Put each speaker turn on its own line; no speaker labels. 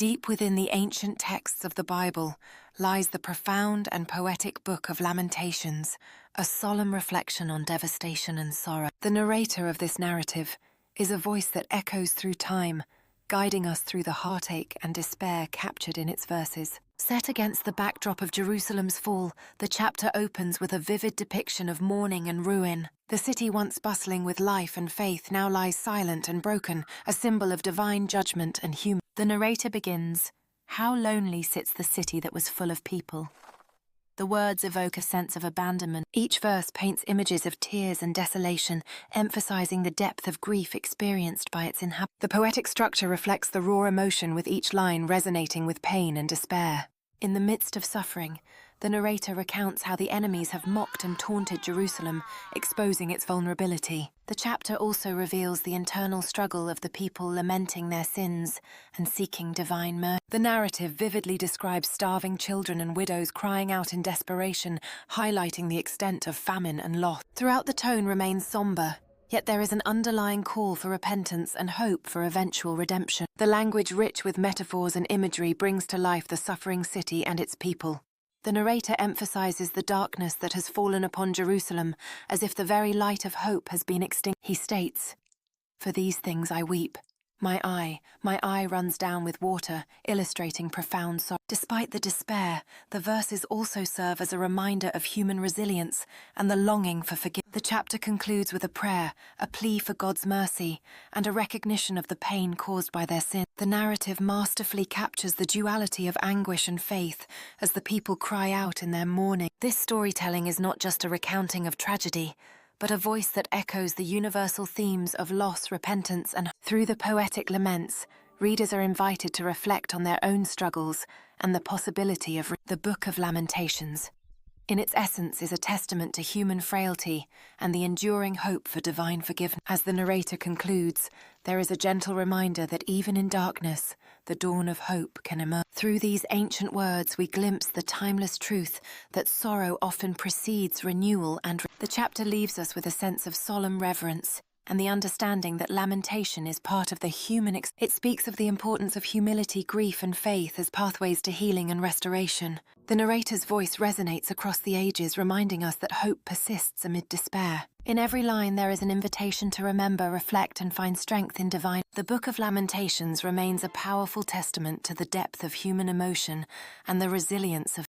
Deep within the ancient texts of the Bible lies the profound and poetic book of Lamentations, a solemn reflection on devastation and sorrow. The narrator of this narrative is a voice that echoes through time, guiding us through the heartache and despair captured in its verses. Set against the backdrop of Jerusalem's fall, the chapter opens with a vivid depiction of mourning and ruin. The city once bustling with life and faith now lies silent and broken, a symbol of divine judgment and human. The narrator begins, "How lonely sits the city that was full of people." The words evoke a sense of abandonment. Each verse paints images of tears and desolation, emphasizing the depth of grief experienced by its inhabitants. The poetic structure reflects the raw emotion, with each line resonating with pain and despair. In the midst of suffering, the narrator recounts how the enemies have mocked and taunted Jerusalem, exposing its vulnerability. The chapter also reveals the internal struggle of the people lamenting their sins and seeking divine mercy. The narrative vividly describes starving children and widows crying out in desperation, highlighting the extent of famine and loss. Throughout, the tone remains somber, yet there is an underlying call for repentance and hope for eventual redemption. The language, rich with metaphors and imagery, brings to life the suffering city and its people. The narrator emphasizes the darkness that has fallen upon Jerusalem, as if the very light of hope has been extinct. He states, "For these things I weep. My eye runs down with water, illustrating profound sorrow." Despite the despair, the verses also serve as a reminder of human resilience and the longing for forgiveness. The chapter concludes with a prayer, a plea for God's mercy, and a recognition of the pain caused by their sin. The narrative masterfully captures the duality of anguish and faith as the people cry out in their mourning. This storytelling is not just a recounting of tragedy, but a voice that echoes the universal themes of loss, repentance, and through the poetic laments, readers are invited to reflect on their own struggles and the possibility of the Book of Lamentations. In its essence, is a testament to human frailty and the enduring hope for divine forgiveness. As the narrator concludes, there is a gentle reminder that even in darkness, the dawn of hope can emerge. Through these ancient words, we glimpse the timeless truth that sorrow often precedes renewal, and the chapter leaves us with a sense of solemn reverence and the understanding that lamentation is part of the human experience. It speaks of the importance of humility, grief, and faith as pathways to healing and restoration. The narrator's voice resonates across the ages, reminding us that hope persists amid despair. In every line, there is an invitation to remember, reflect, and find strength in divine. The Book of Lamentations remains a powerful testament to the depth of human emotion and the resilience of